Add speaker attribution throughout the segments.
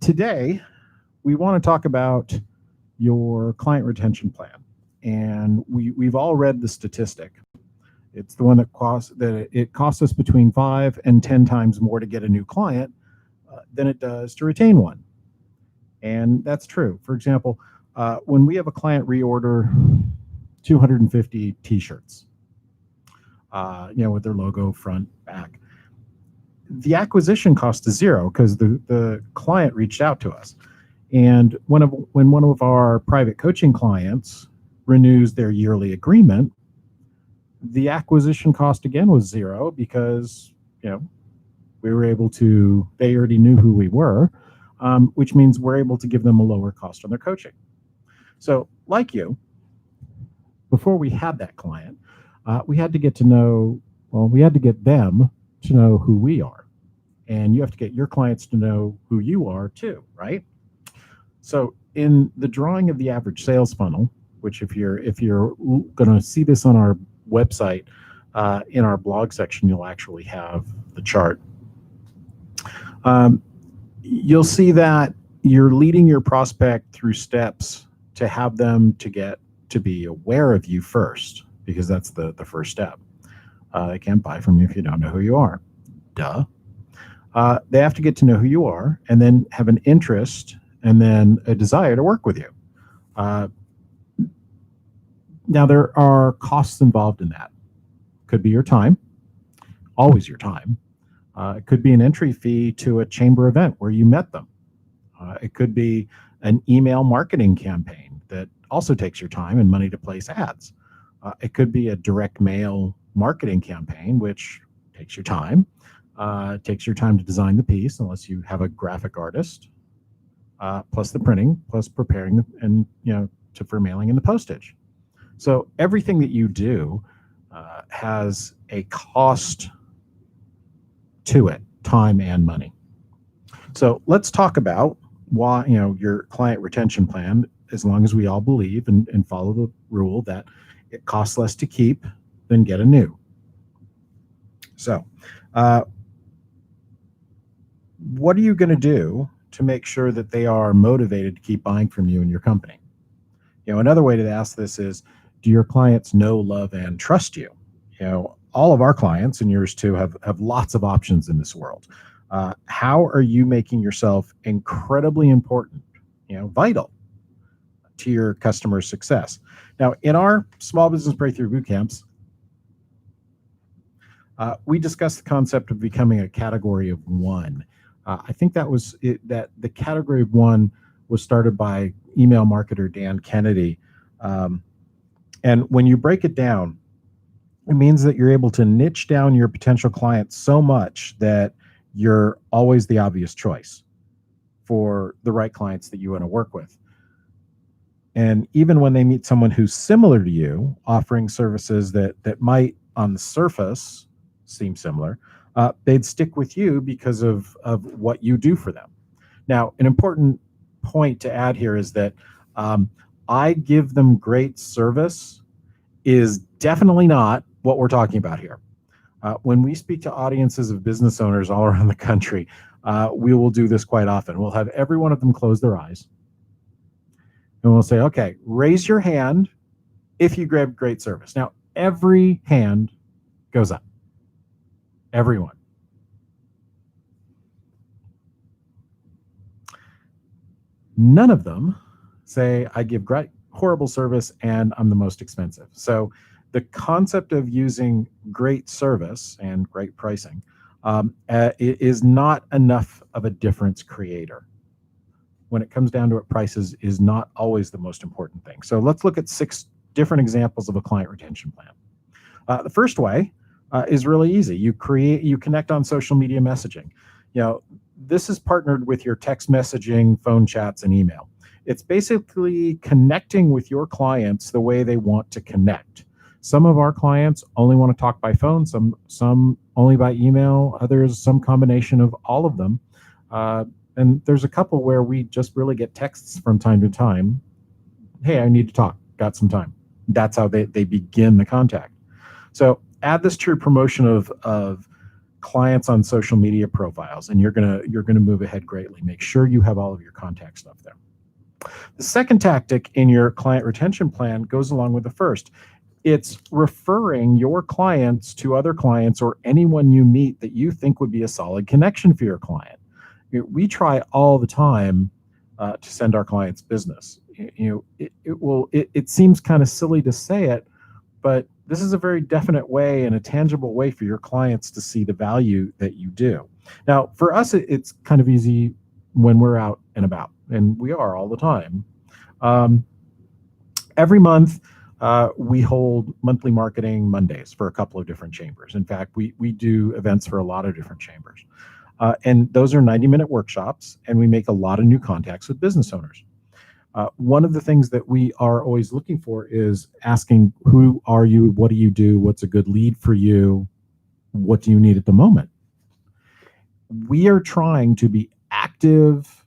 Speaker 1: Today, we want to talk about your client retention plan. And we've all read the statistic. It's the one that it costs us between 5 and 10 times more to get a new client than it does to retain one. And that's true. For example, when we have a client reorder 250 T-shirts, with their logo front, back, the acquisition cost is zero because the client reached out to us. And when one of our private coaching clients renews their yearly agreement, the acquisition cost again was zero because they already knew who we were, which means we're able to give them a lower cost on their coaching. So, like you, before we had that client, we had to get them to know who we are. And you have to get your clients to know who you are too, right? So in the drawing of the average sales funnel, which if you're going to see this on our website, in our blog section, you'll actually have the chart. You'll see that you're leading your prospect through steps to have them to be aware of you first, because that's the first step. They can't buy from you if you don't know who you are. Duh. They have to get to know who you are and then have an interest and then a desire to work with you. Now, there are costs involved in that. Could be your time, always your time. It could be an entry fee to a chamber event where you met them. It could be an email marketing campaign that also takes your time and money to place ads. It could be a direct mail marketing campaign, which takes your time. Takes your time to design the piece, unless you have a graphic artist, plus the printing, plus preparing and for mailing and the postage. So everything that you do has a cost to it, time and money. So let's talk about why your client retention plan, as long as we all believe and follow the rule that it costs less to keep than get a new. So what are you going to do to make sure that they are motivated to keep buying from you and your company? Another way to ask this is, do your clients know, love, and trust you? All of our clients, and yours too, have lots of options in this world. How are you making yourself incredibly important, vital to your customer success? Now, in our small business breakthrough boot camps, we discussed the concept of becoming a category of one. I think that the category of one was started by email marketer Dan Kennedy. And when you break it down, it means that you're able to niche down your potential clients so much that you're always the obvious choice for the right clients that you want to work with. And even when they meet someone who's similar to you, offering services that might on the surface seem similar, they'd stick with you because of what you do for them. Now, an important point to add here is that I give them great service is definitely not what we're talking about here. When we speak to audiences of business owners all around the country, we will do this quite often. We'll have every one of them close their eyes. And we'll say, okay, raise your hand if you grab great service. Now, every hand goes up. Everyone. None of them say, I give horrible service and I'm the most expensive. So the concept of using great service and great pricing is not enough of a difference creator. When it comes down to it, prices is not always the most important thing. So let's look at 6 different examples of a client retention plan. The first way is really easy. You connect on social media messaging. This is partnered with your text messaging, phone chats, and email. It's basically connecting with your clients the way they want to connect. Some of our clients only want to talk by phone, some only by email, others some combination of all of them. And there's a couple where we just really get texts from time to time. Hey, I need to talk. Got some time. That's how they begin the contact. So add this to your promotion of clients on social media profiles, and you're gonna move ahead greatly. Make sure you have all of your contact stuff there. The second tactic in your client retention plan goes along with the first. It's referring your clients to other clients or anyone you meet that you think would be a solid connection for your client. We try all the time to send our clients business. It seems kind of silly to say it, but this is a very definite way and a tangible way for your clients to see the value that you do. Now, for us, it's kind of easy when we're out and about, and we are all the time. Every month, we hold monthly marketing Mondays for a couple of different chambers. In fact, we do events for a lot of different chambers. And those are 90-minute workshops, and we make a lot of new contacts with business owners. One of the things that we are always looking for is asking, who are you? What do you do? What's a good lead for you? What do you need at the moment? We are trying to be active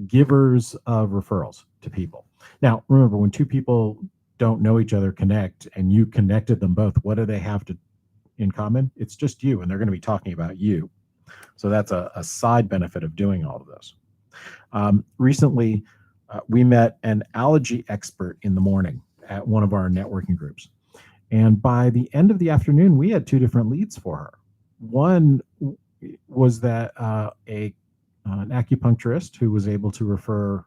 Speaker 1: givers of referrals to people. Now, remember, when two people don't know each other connect and you connected them both, what do they have in common? It's just you, and they're going to be talking about you. So that's a side benefit of doing all of this. Recently, we met an allergy expert in the morning at one of our networking groups. And by the end of the afternoon, we had two different leads for her. One was that an acupuncturist who was able to refer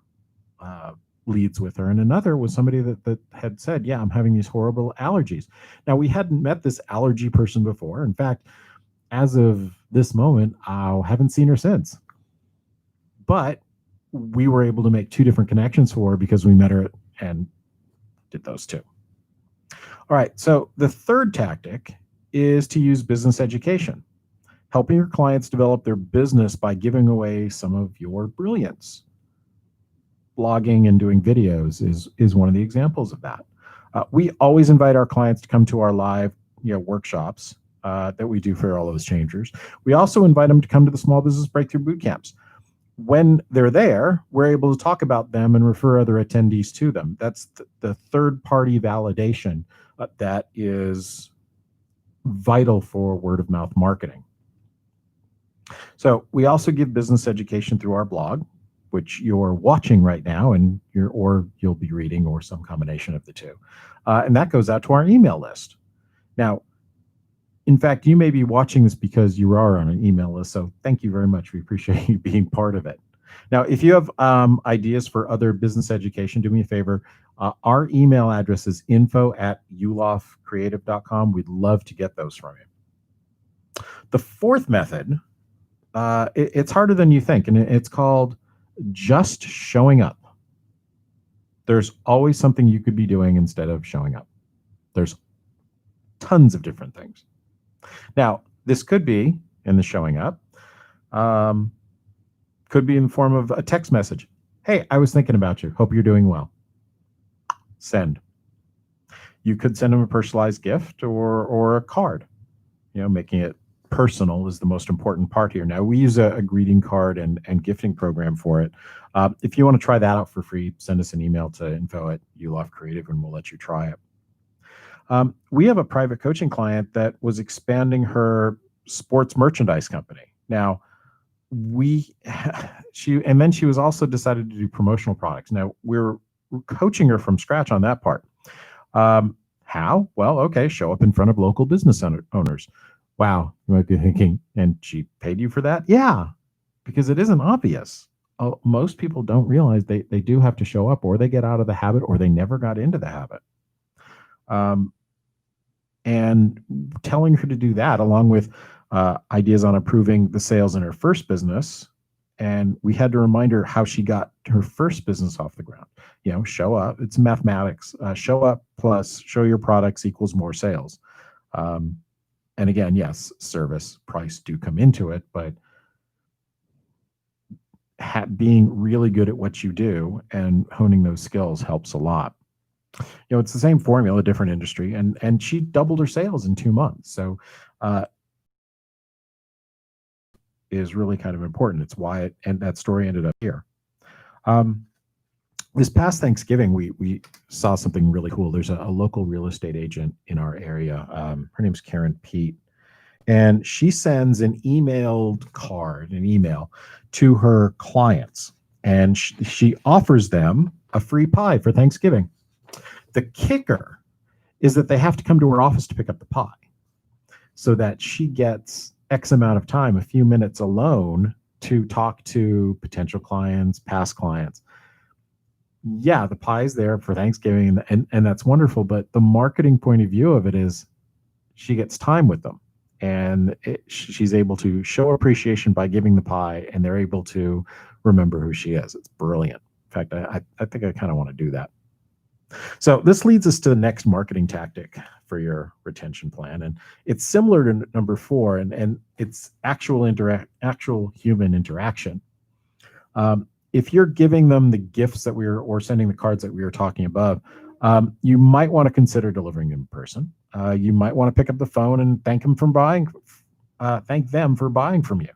Speaker 1: leads with her, and another was somebody that had said, yeah, I'm having these horrible allergies. Now, we hadn't met this allergy person before. In fact, as of this moment, I haven't seen her since. But we were able to make two different connections for her because we met her and did those two. All right, so the third tactic is to use business education, helping your clients develop their business by giving away some of your brilliance. Blogging and doing videos is one of the examples of that. We always invite our clients to come to our live workshops that we do for all those changers. We also invite them to come to the Small Business Breakthrough Boot Camps. When they're there, we're able to talk about them and refer other attendees to them. That's the third-party validation that is vital for word-of-mouth marketing. So we also give business education through our blog, which you're watching right now, and you'll be reading, or some combination of the two. And that goes out to our email list. Now, in fact, you may be watching this because you are on an email list, so thank you very much. We appreciate you being part of it. Now, if you have ideas for other business education, do me a favor. Our email address is info@yuloffcreative.com. We'd love to get those from you. The fourth method, it's harder than you think, and it's called just showing up. There's always something you could be doing instead of showing up. There's tons of different things. Now, this could be in the showing up, could be in the form of a text message. Hey, I was thinking about you. Hope you're doing well. Send. You could send them a personalized gift or a card. Making it personal is the most important part here. Now, we use a greeting card and gifting program for it. If you want to try that out for free, send us an email to info@yuloffcreative and we'll let you try it. We have a private coaching client that was expanding her sports merchandise company. Now, she was also decided to do promotional products. Now, we're coaching her from scratch on that part. How? Well, okay, show up in front of local business owners. Wow, you might be thinking, and she paid you for that? Yeah, because it isn't obvious. Most people don't realize they do have to show up, or they get out of the habit, or they never got into the habit. And telling her to do that, along with ideas on improving the sales in her first business. And we had to remind her how she got her first business off the ground. Show up. It's mathematics. Show up plus show your products equals more sales. And again, yes, service, price do come into it, but being really good at what you do and honing those skills helps a lot. It's the same formula, different industry, and she doubled her sales in 2 months. So is really kind of important. It's why that story ended up here. This past Thanksgiving, we saw something really cool. There's a local real estate agent in our area. Her name's Karen Pete, and she sends an emailed card, an email to her clients, and she offers them a free pie for Thanksgiving. The kicker is that they have to come to her office to pick up the pie, so that she gets X amount of time, a few minutes alone, to talk to potential clients, past clients. Yeah, the pie's there for Thanksgiving, and that's wonderful. But the marketing point of view of it is she gets time with them, and she's able to show appreciation by giving the pie, and they're able to remember who she is. It's brilliant. In fact, I think I kind of want to do that. So this leads us to the next marketing tactic for your retention plan, and it's similar to number 4, and it's actual human interaction. If you're giving them the gifts that or sending the cards that we were talking above, you might want to consider delivering them in person. You might want to pick up the phone and thank them for buying from you.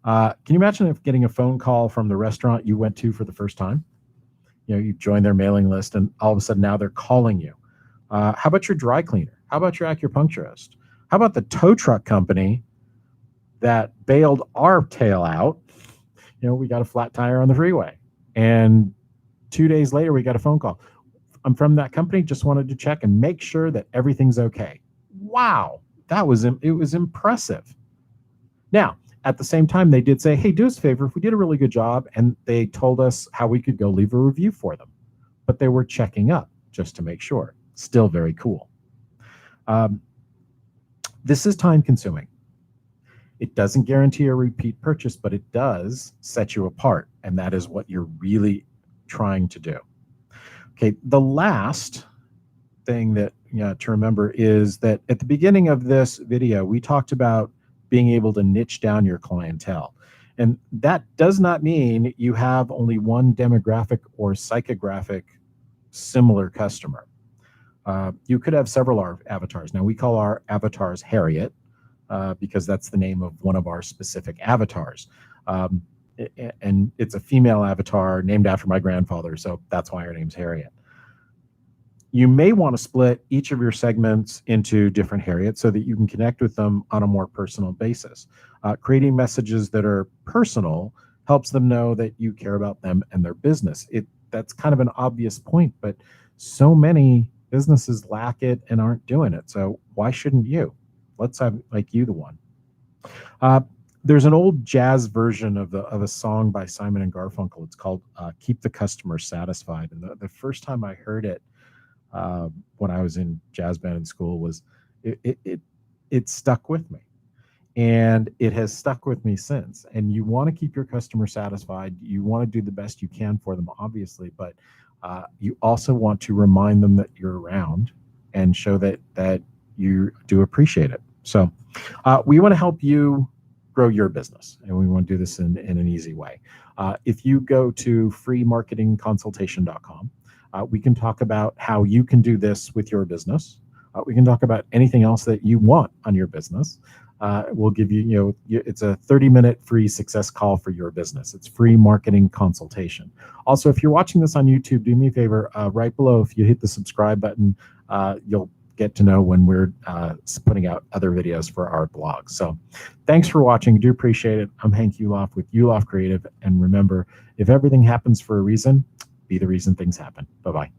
Speaker 1: Can you imagine if getting a phone call from the restaurant you went to for the first time? You join their mailing list, and all of a sudden now they're calling you. How about your dry cleaner? How about your acupuncturist? How about the tow truck company that bailed our tail out? We got a flat tire on the freeway, and 2 days later we got a phone call. I'm from that company, just wanted to check and make sure that everything's okay. Wow, it was impressive. Now, at the same time, they did say, hey, do us a favor, if we did a really good job, and they told us how we could go leave a review for them. But they were checking up just to make sure. Still very cool. This is time consuming. It doesn't guarantee a repeat purchase, but it does set you apart, and that is what you're really trying to do. Okay, the last thing that to remember is that at the beginning of this video, we talked about being able to niche down your clientele. And that does not mean you have only one demographic or psychographic similar customer. You could have several avatars. Now, we call our avatars Harriet because that's the name of one of our specific avatars. And it's a female avatar named after my grandfather, so that's why her name's Harriet. You may want to split each of your segments into different Harriets so that you can connect with them on a more personal basis. Creating messages that are personal helps them know that you care about them and their business. That's kind of an obvious point, but so many businesses lack it and aren't doing it. So why shouldn't you? Let's have you the one. There's an old jazz version of a song by Simon and Garfunkel. It's called "Keep the Customer Satisfied." And the first time I heard it, when I was in jazz band in school, was it stuck with me, and it has stuck with me since. And you want to keep your customer satisfied. You want to do the best you can for them, obviously, but you also want to remind them that you're around and show that you do appreciate it. So we want to help you grow your business, and we want to do this in an easy way. If you go to freemarketingconsultation.com, we can talk about how you can do this with your business. We can talk about anything else that you want on your business. We'll give you, it's a 30-minute free success call for your business. It's free marketing consultation. Also, if you're watching this on YouTube, do me a favor, right below, if you hit the subscribe button, you'll get to know when we're putting out other videos for our blog. So thanks for watching. I do appreciate it. I'm Hank Yuloff with Yuloff Creative. And remember, if everything happens for a reason, be the reason things happen. Bye-bye.